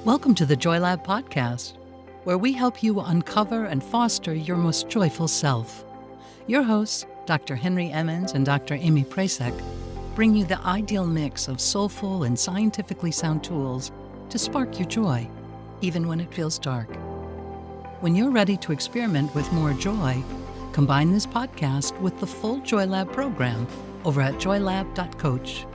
Welcome to the Joy Lab podcast, where we help you uncover and foster your most joyful self. Your hosts, Dr. Henry Emmons and Dr. Amy Prasek, bring you the ideal mix of soulful and scientifically sound tools to spark your joy, even when it feels dark. When you're ready to experiment with more joy, combine this podcast with the full Joy Lab program over at joylab.coach.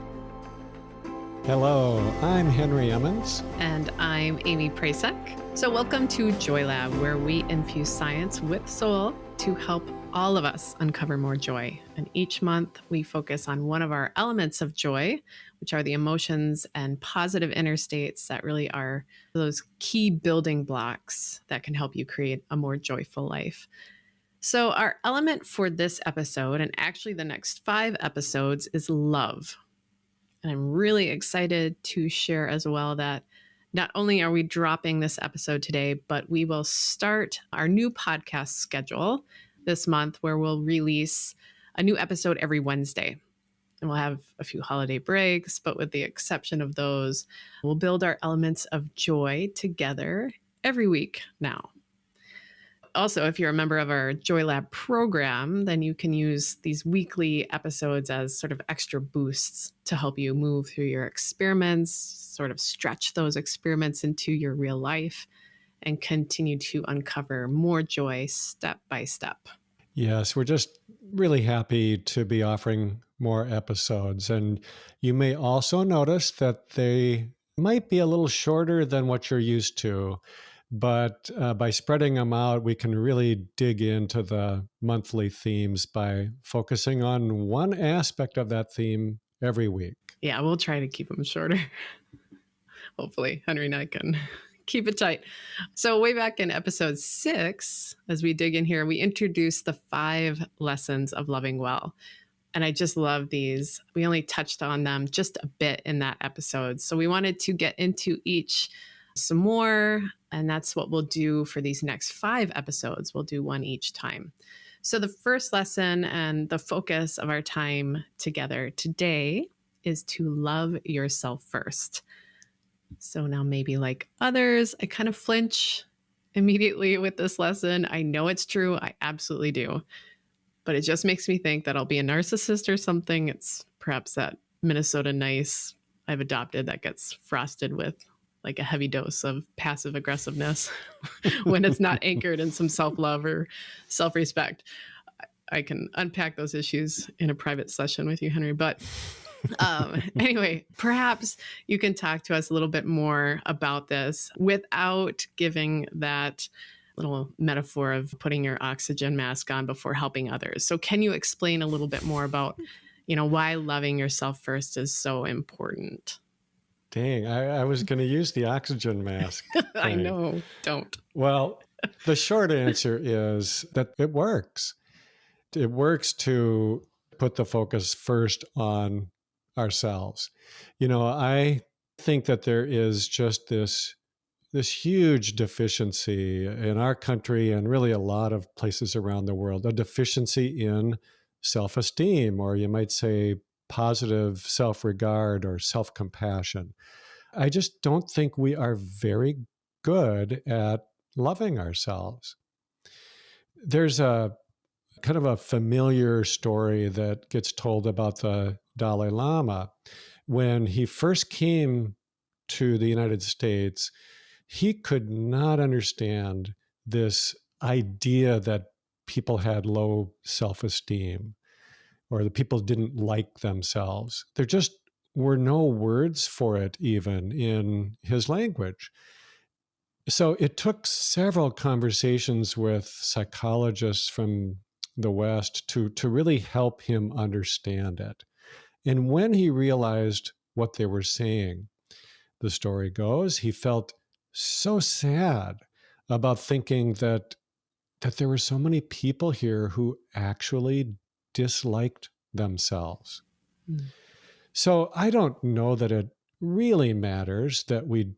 Hello, I'm Henry Emmons. And I'm Amy Prasek. So welcome to Joy Lab, where we infuse science with soul to help all of us uncover more joy. And each month we focus on one of our elements of joy, which are the emotions and positive inner states that really are those key building blocks that can help you create a more joyful life. So our element for this episode, and actually the next 5 episodes, is love. And I'm really excited to share as well that not only are we dropping this episode today, but we will start our new podcast schedule this month where we'll release a new episode every Wednesday. And we'll have a few holiday breaks, but with the exception of those, we'll build our elements of joy together every week now. Also, if you're a member of our Joy Lab program, then you can use these weekly episodes as sort of extra boosts to help you move through your experiments, sort of stretch those experiments into your real life, and continue to uncover more joy step by step. Yes, we're just really happy to be offering more episodes. And you may also notice that they might be a little shorter than what you're used to. But by spreading them out, we can really dig into the monthly themes by focusing on one aspect of that theme every week. Yeah, we'll try to keep them shorter. Hopefully, Henry and I can keep it tight. So way back in episode 6, as we dig in here, we introduced the 5 lessons of loving well. And I just love these. We only touched on them just a bit in that episode. So we wanted to get into each some more, and that's what we'll do for these next 5 episodes. We'll do one each time. So the first lesson and the focus of our time together today is to love yourself first. So now maybe like others, I kind of flinch immediately with this lesson. I know it's true. I absolutely do. But it just makes me think that I'll be a narcissist or something. It's perhaps that Minnesota nice I've adopted that gets frosted with like a heavy dose of passive aggressiveness when it's not anchored in some self-love or self-respect. I can unpack those issues in a private session with you, Henry. But anyway, perhaps you can talk to us a little bit more about this without giving that little metaphor of putting your oxygen mask on before helping others. So can you explain a little bit more about, why loving yourself first is so important? Dang, I was going to use the oxygen mask. I know, don't. Well, the short answer is that it works. It works to put the focus first on ourselves. I think that there is just this huge deficiency in our country and really a lot of places around the world, a deficiency in self-esteem, or you might say positive self-regard or self-compassion. I just don't think we are very good at loving ourselves. There's a kind of a familiar story that gets told about the Dalai Lama. When he first came to the United States, he could not understand this idea that people had low self-esteem or that people didn't like themselves. There just were no words for it even in his language. So it took several conversations with psychologists from the West to really help him understand it. And when he realized what they were saying, the story goes, he felt so sad about thinking that there were so many people here who actually disliked themselves. Mm. So I don't know that it really matters that we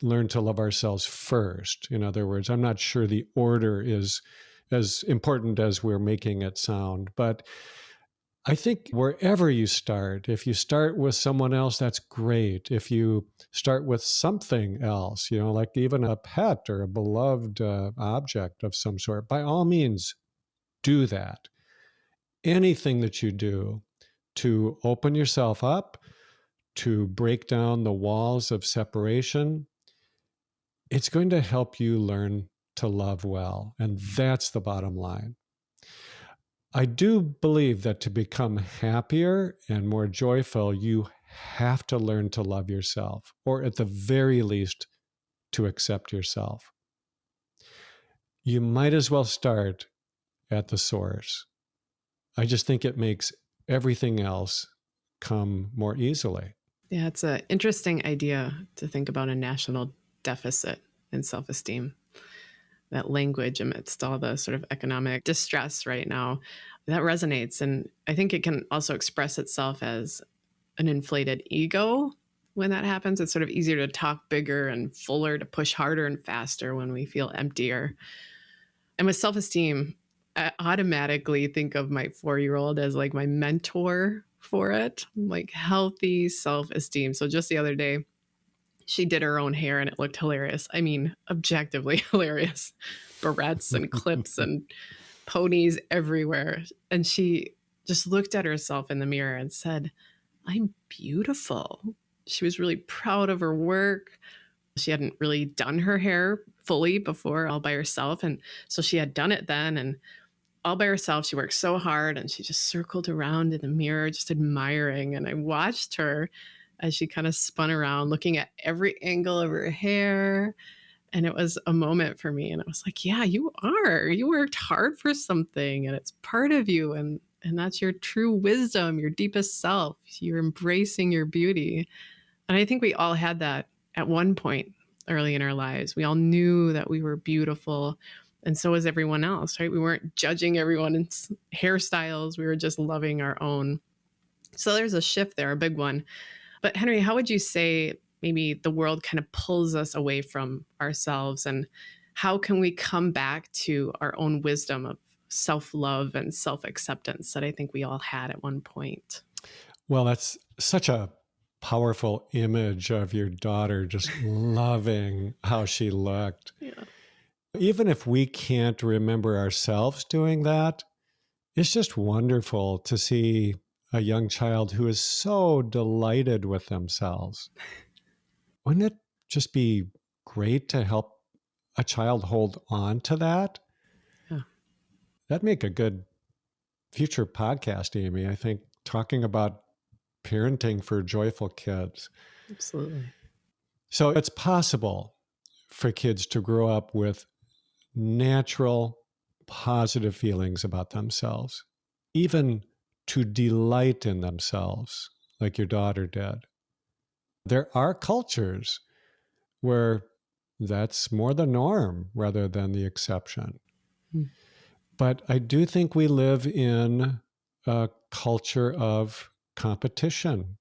learn to love ourselves first. In other words, I'm not sure the order is as important as we're making it sound, but I think wherever you start, if you start with someone else, that's great. If you start with something else, like even a pet or a beloved object of some sort, by all means, do that. Anything that you do to open yourself up, to break down the walls of separation, it's going to help you learn to love well. And that's the bottom line. I do believe that to become happier and more joyful, you have to learn to love yourself, or at the very least, to accept yourself. You might as well start at the source. I just think it makes everything else come more easily. Yeah, it's an interesting idea to think about a national deficit in self-esteem. That language amidst all the sort of economic distress right now, that resonates. And I think it can also express itself as an inflated ego. When that happens, it's sort of easier to talk bigger and fuller, to push harder and faster when we feel emptier. And with self-esteem, I automatically think of my 4-year-old as like my mentor for it, like healthy self-esteem. So just the other day, she did her own hair and it looked hilarious. I mean, objectively hilarious. Barrettes and clips and ponies everywhere. And she just looked at herself in the mirror and said, "I'm beautiful." She was really proud of her work. She hadn't really done her hair fully before, all by herself. And so she had done it then, and all by herself. She worked so hard and she just circled around in the mirror, just admiring. And I watched her as she kind of spun around, looking at every angle of her hair. And it was a moment for me. And I was like, yeah, you are. You worked hard for something and it's part of you. And that's your true wisdom, your deepest self. You're embracing your beauty. And I think we all had that at one point early in our lives. We all knew that we were beautiful. And so was everyone else, right? We weren't judging everyone's hairstyles. We were just loving our own. So there's a shift there, a big one. But Henry, how would you say maybe the world kind of pulls us away from ourselves, and how can we come back to our own wisdom of self-love and self-acceptance that I think we all had at one point? Well, that's such a powerful image of your daughter just loving how she looked. Yeah. Even if we can't remember ourselves doing that, it's just wonderful to see a young child who is so delighted with themselves. Wouldn't it just be great to help a child hold on to that? Yeah. That'd make a good future podcast, Amy. I think talking about parenting for joyful kids. Absolutely. So it's possible for kids to grow up with natural, positive feelings about themselves, even to delight in themselves, like your daughter did. There are cultures where that's more the norm rather than the exception. But I do think we live in a culture of competition,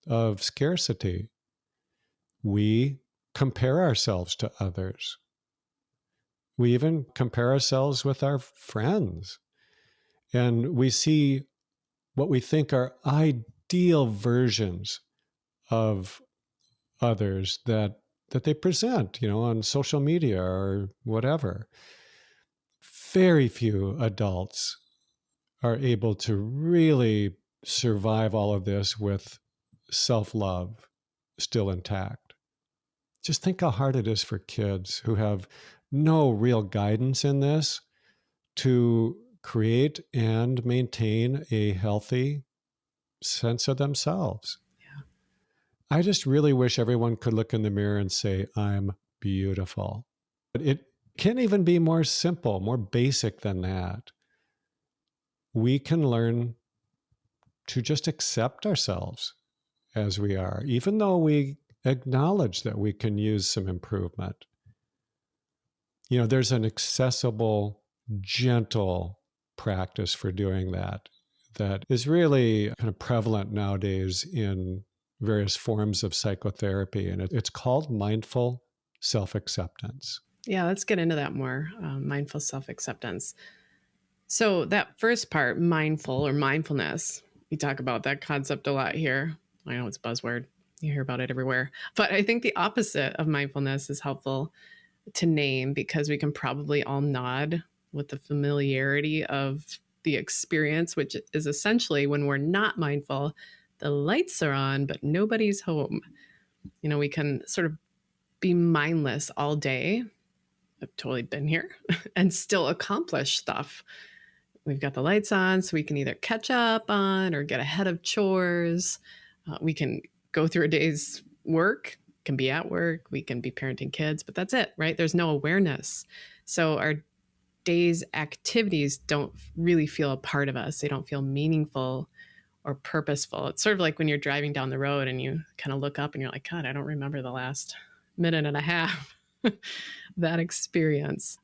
of scarcity. We compare ourselves to others. We even compare ourselves with our friends. And we see what we think are ideal versions of others that they present, on social media or whatever. Very few adults are able to really survive all of this with self-love still intact. Just think how hard it is for kids who have no real guidance in this to create and maintain a healthy sense of themselves. Yeah. I just really wish everyone could look in the mirror and say, "I'm beautiful." But it can even be more simple, more basic than that. We can learn to just accept ourselves as we are, even though we acknowledge that we can use some improvement. There's an accessible, gentle practice for doing that is really kind of prevalent nowadays in various forms of psychotherapy, and it's called mindful self-acceptance. Yeah, let's get into that more. Mindful self-acceptance. So that first part, mindful or mindfulness, we talk about that concept a lot here. I know it's a buzzword. You hear about it everywhere. But I think the opposite of mindfulness is helpful to name, because we can probably all nod with the familiarity of the experience, which is essentially when we're not mindful, the lights are on, but nobody's home. We can sort of be mindless all day. I've totally been here and still accomplish stuff. We've got the lights on, so we can either catch up on or get ahead of chores. We can go through a day's work, can be at work, we can be parenting kids, but that's it, right? There's no awareness. So our day's activities don't really feel a part of us. They don't feel meaningful or purposeful. It's sort of like when you're driving down the road and you kind of look up and you're like, God, I don't remember the last minute and a half. That experience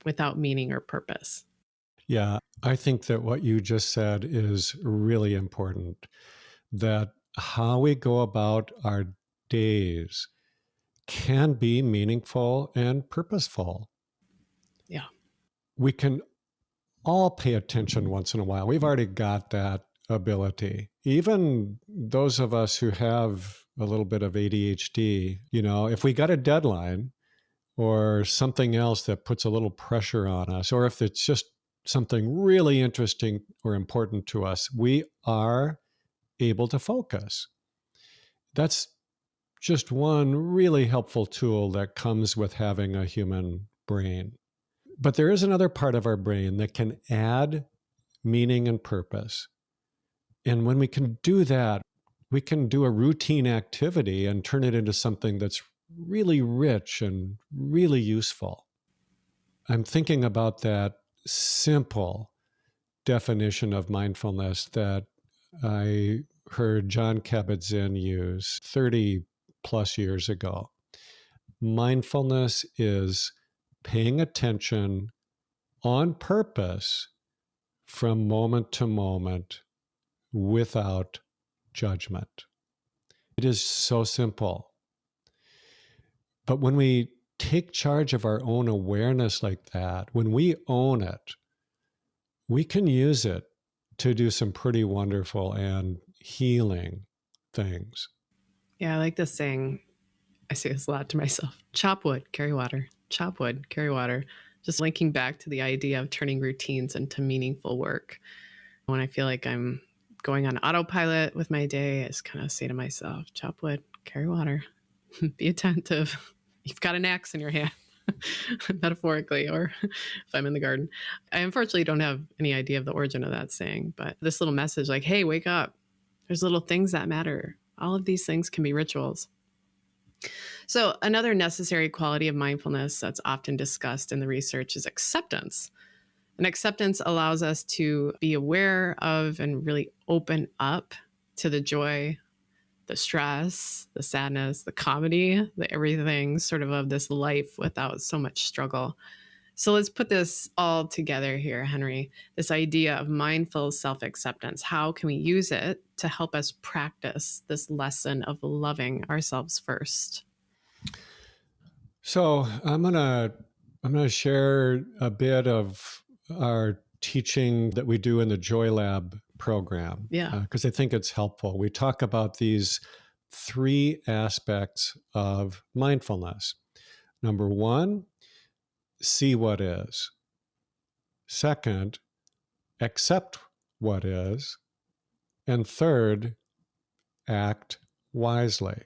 without meaning or purpose. Yeah, I think that what you just said is really important, that how we go about our days can be meaningful and purposeful. Yeah. We can all pay attention once in a while. We've already got that ability. Even those of us who have a little bit of ADHD, if we got a deadline or something else that puts a little pressure on us, or if it's just something really interesting or important to us, we are able to focus. That's just one really helpful tool that comes with having a human brain. But there is another part of our brain that can add meaning and purpose. And when we can do that, we can do a routine activity and turn it into something that's really rich and really useful. I'm thinking about that simple definition of mindfulness that I heard John Kabat-Zinn use 30 plus years ago. Mindfulness is paying attention on purpose from moment to moment without judgment. It is so simple. But when we take charge of our own awareness like that, when we own it, we can use it to do some pretty wonderful and healing things. Yeah, I like this saying. I say this a lot to myself. Chop wood, carry water. Chop wood, carry water. Just linking back to the idea of turning routines into meaningful work. When I feel like I'm going on autopilot with my day, I just kind of say to myself, chop wood, carry water. Be attentive. You've got an axe in your hand, metaphorically, or if I'm in the garden. I unfortunately don't have any idea of the origin of that saying, but this little message like, hey, wake up. There's little things that matter. All of these things can be rituals. So another necessary quality of mindfulness that's often discussed in the research is acceptance. And acceptance allows us to be aware of and really open up to the joy, the stress, the sadness, the comedy, the everything sort of this life without so much struggle. So let's put this all together here, Henry. This idea of mindful self-acceptance. How can we use it to help us practice this lesson of loving ourselves first? So I'm gonna share a bit of our teaching that we do in the Joy Lab program. Yeah. Because I think it's helpful. We talk about these 3 aspects of mindfulness. Number 1, see what is. Second, accept what is. And third, act wisely.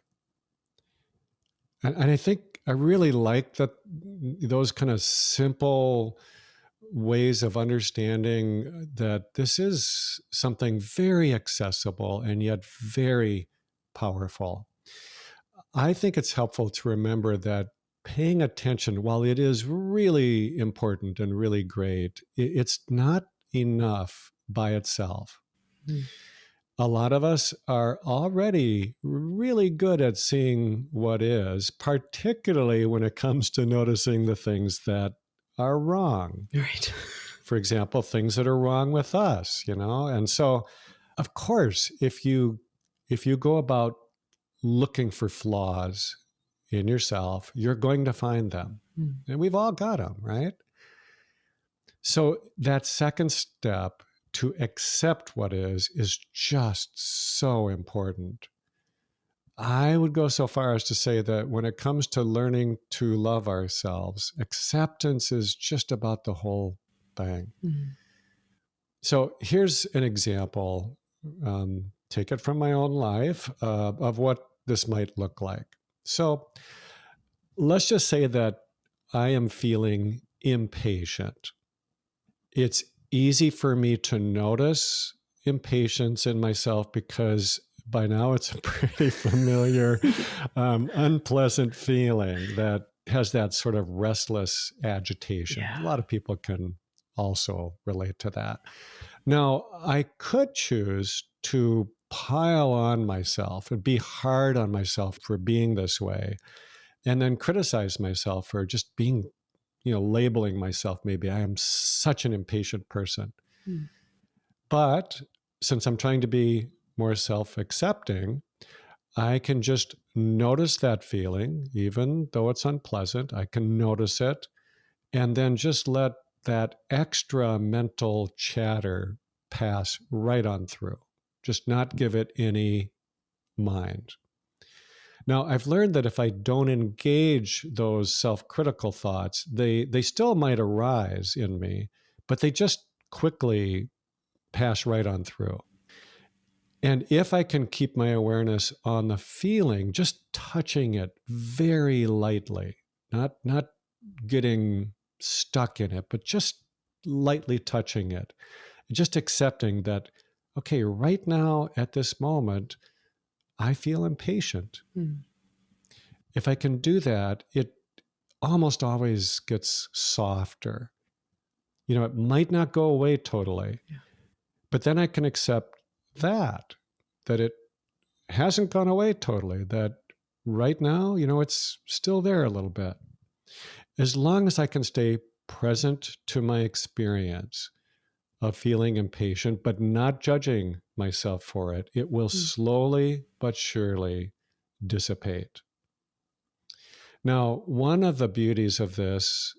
And I think I really like that those kind of simple ways of understanding that this is something very accessible and yet very powerful. I think it's helpful to remember that paying attention, while it is really important and really great, it's not enough by itself. Mm. A lot of us are already really good at seeing what is, particularly when it comes to noticing the things that are wrong. Right. For example, things that are wrong with us, And so, of course, if you go about looking for flaws in yourself, you're going to find them. Mm. And we've all got them, right? So that second step to accept what is just so important. I would go so far as to say that when it comes to learning to love ourselves, acceptance is just about the whole thing. Mm. So here's an example. Take it from my own life of what this might look like. So let's just say that I am feeling impatient. It's easy for me to notice impatience in myself because by now it's a pretty familiar, unpleasant feeling that has that sort of restless agitation. Yeah. A lot of people can also relate to that. Now, I could choose to pile on myself and be hard on myself for being this way, and then criticize myself for just being, labeling myself, maybe I am such an impatient person. Mm. But since I'm trying to be more self-accepting, I can just notice that feeling, even though it's unpleasant. I can notice it and then just let that extra mental chatter pass right on through. Just not give it any mind. Now, I've learned that if I don't engage those self-critical thoughts, they still might arise in me, but they just quickly pass right on through. And if I can keep my awareness on the feeling, just touching it very lightly, not getting stuck in it, but just lightly touching it, just accepting that, okay, right now at this moment, I feel impatient. Mm. If I can do that, it almost always gets softer. It might not go away totally, Yeah. but then I can accept that it hasn't gone away totally, that right now, it's still there a little bit. As long as I can stay present to my experience of feeling impatient, but not judging myself for it, it will slowly but surely dissipate. Now, one of the beauties of this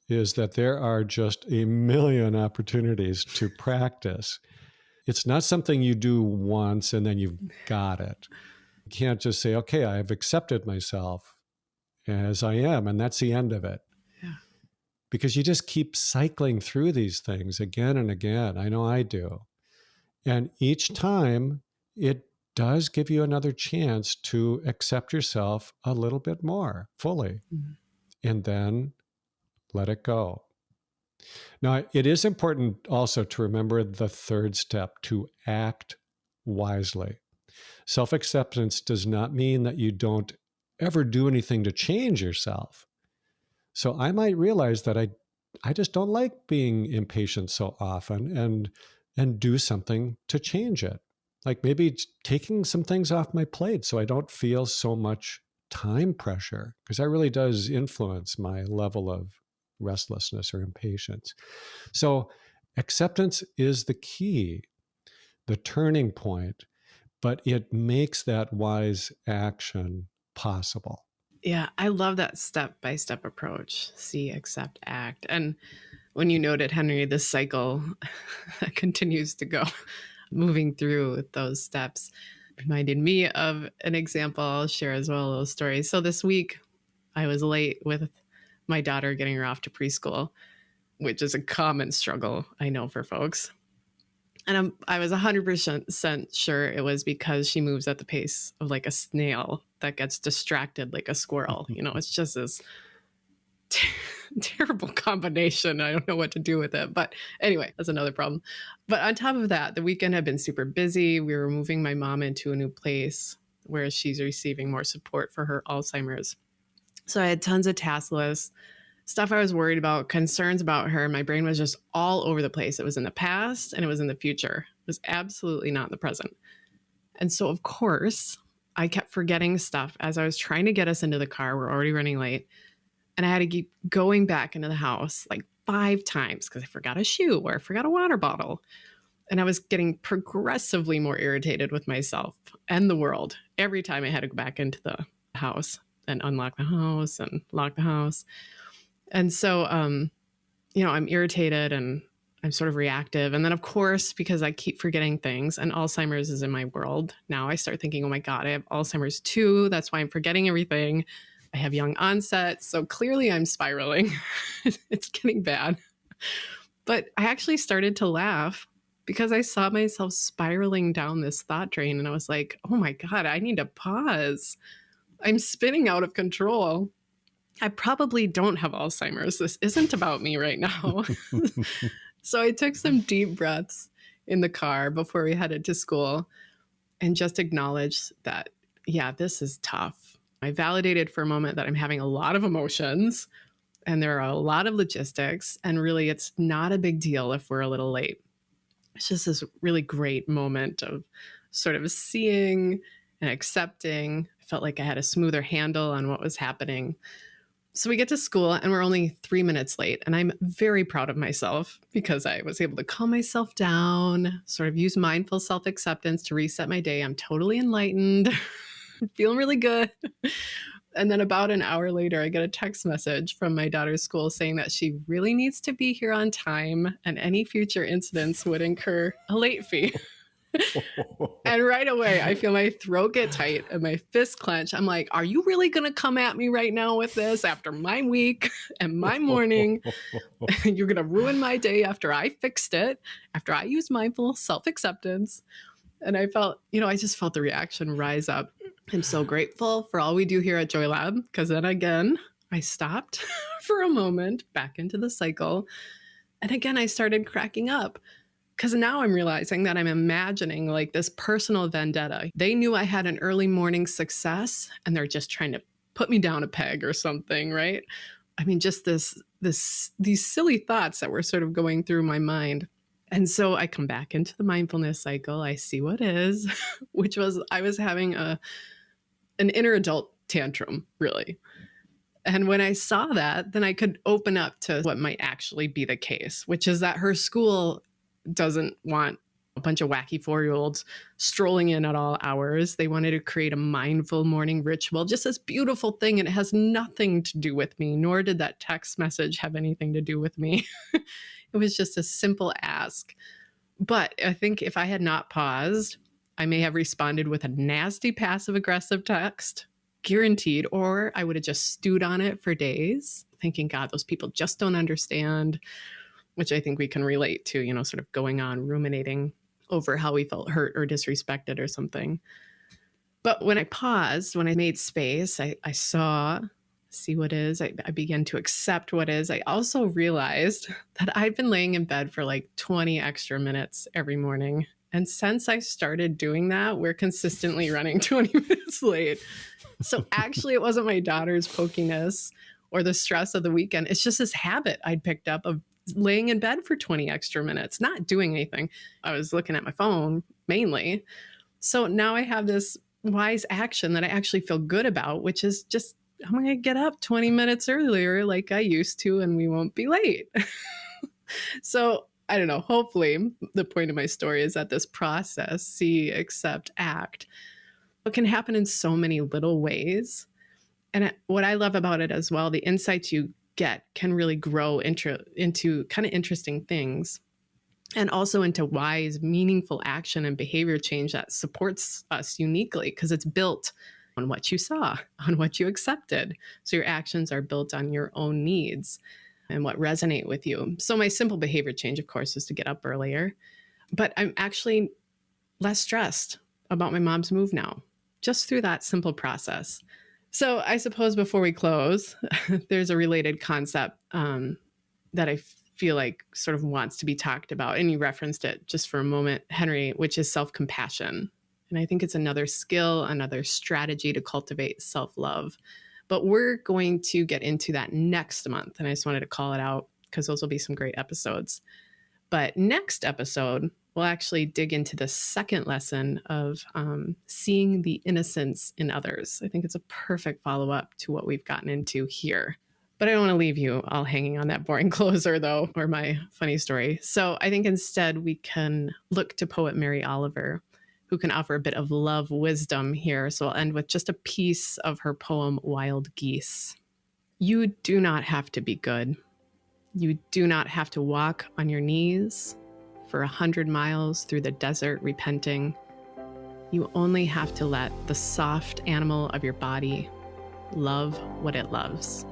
is that there are just a million opportunities to practice. It's not something you do once and then you've got it. You can't just say, okay, I've accepted myself as I am, and that's the end of it. Yeah. Because you just keep cycling through these things again and again. I know I do. And each time it does give you another chance to accept yourself a little bit more fully. Mm. And then let it go. Now, it is important also to remember the third step, to act wisely. Self-acceptance does not mean that you don't ever do anything to change yourself. So I might realize that I just don't like being impatient so often and do something to change it. Like maybe taking some things off my plate so I don't feel so much time pressure, because that really does influence my level of restlessness or impatience. So acceptance is the key, the turning point, but it makes that wise action possible. Yeah, I love that step-by-step approach. See, accept, act. And when you noted, Henry, this cycle that continues to go, moving through those steps, reminded me of an example I'll share as well, a little story. So this week, I was late with my daughter getting her off to preschool, which is a common struggle, I know, for folks. And I was 100% sure it was because she moves at the pace of like a snail that gets distracted like a squirrel. It's just this terrible combination. I don't know what to do with it. But anyway, that's another problem. But on top of that, the weekend had been super busy. We were moving my mom into a new place where she's receiving more support for her Alzheimer's. So I had tons of task lists, stuff I was worried about, concerns about her. My brain was just all over the place. It was in the past and it was in the future. It was absolutely not in the present. And so, of course, I kept forgetting stuff as I was trying to get us into the car. We're already running late. And I had to keep going back into the house like 5 times because I forgot a shoe or I forgot a water bottle. And I was getting progressively more irritated with myself and the world every time I had to go back into the house and unlock the house and lock the house. And so I'm irritated and I'm sort of reactive. And then, of course, because I keep forgetting things and Alzheimer's is in my world, now I start thinking, oh my God, I have Alzheimer's too. That's why I'm forgetting everything. I have young onset. So clearly I'm spiraling. It's getting bad. But I actually started to laugh because I saw myself spiraling down this thought drain. And I was like, oh my God, I need to pause. I'm spinning out of control. I probably don't have Alzheimer's. This isn't about me right now. So I took some deep breaths in the car before we headed to school and just acknowledged that, yeah, this is tough. I validated for a moment that I'm having a lot of emotions and there are a lot of logistics, and really it's not a big deal if we're a little late. It's just this really great moment of sort of seeing and accepting. I felt like I had a smoother handle on what was happening. So we get to school and we're only 3 minutes late. And I'm very proud of myself because I was able to calm myself down, sort of use mindful self-acceptance to reset my day. I'm totally enlightened, feeling really good. And then about an hour later, I get a text message from my daughter's school saying that she really needs to be here on time and any future incidents would incur a late fee. And right away, I feel my throat get tight and my fist clench. I'm like, are you really going to come at me right now with this after my week and my morning? You're going to ruin my day after I fixed it, after I used mindful self-acceptance. And I felt, I just felt the reaction rise up. I'm so grateful for all we do here at Joy Lab, because then again, I stopped for a moment back into the cycle. And again, I started cracking up. Because now I'm realizing that I'm imagining like this personal vendetta. They knew I had an early morning success and they're just trying to put me down a peg or something, right? I mean, just these silly thoughts that were sort of going through my mind. And so I come back into the mindfulness cycle. I see what is, which was I was having an inner adult tantrum, really. And when I saw that, then I could open up to what might actually be the case, which is that her school doesn't want a bunch of wacky 4-year-olds strolling in at all hours. They wanted to create a mindful morning ritual, just this beautiful thing. And it has nothing to do with me, nor did that text message have anything to do with me. It was just a simple ask. But I think if I had not paused, I may have responded with a nasty passive-aggressive text, guaranteed, or I would have just stewed on it for days, thinking, God, those people just don't understand, which I think we can relate to, sort of going on ruminating over how we felt hurt or disrespected or something. But when I paused, when I made space, I see what is. I began to accept what is. I also realized that I'd been laying in bed for like 20 extra minutes every morning. And since I started doing that, we're consistently running 20 minutes late. So actually, it wasn't my daughter's pokiness or the stress of the weekend. It's just this habit I'd picked up of laying in bed for 20 extra minutes, not doing anything. I was looking at my phone mainly. So now I have this wise action that I actually feel good about, which is just, I'm going to get up 20 minutes earlier like I used to, and we won't be late. So I don't know, hopefully the point of my story is that this process, see, accept, act, it can happen in so many little ways. And what I love about it as well, the insights you get can really grow into kind of interesting things, and also into wise, meaningful action and behavior change that supports us uniquely because it's built on what you saw, on what you accepted. So your actions are built on your own needs and what resonate with you. So my simple behavior change, of course, is to get up earlier, but I'm actually less stressed about my mom's move now, just through that simple process. So I suppose before we close, there's a related concept that I feel like sort of wants to be talked about. And you referenced it just for a moment, Henry, which is self-compassion. And I think it's another skill, another strategy to cultivate self-love. But we're going to get into that next month. And I just wanted to call it out because those will be some great episodes. But next episode, we'll actually dig into the second lesson of seeing the innocence in others. I think it's a perfect follow-up to what we've gotten into here. But I don't want to leave you all hanging on that boring closer, though, or my funny story. So I think instead we can look to poet Mary Oliver, who can offer a bit of love wisdom here. So I'll end with just a piece of her poem, Wild Geese. You do not have to be good. You do not have to walk on your knees for 100 miles through the desert repenting. You only have to let the soft animal of your body love what it loves.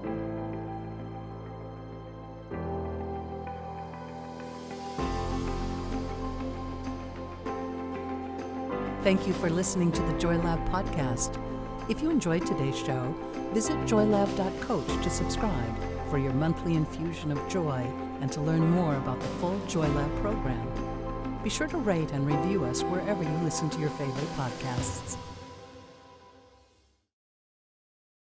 Thank you for listening to the Joy Lab podcast. If you enjoyed today's show, visit joylab.coach to subscribe for your monthly infusion of joy and to learn more about the full Joy Lab program. Be sure to rate and review us wherever you listen to your favorite podcasts.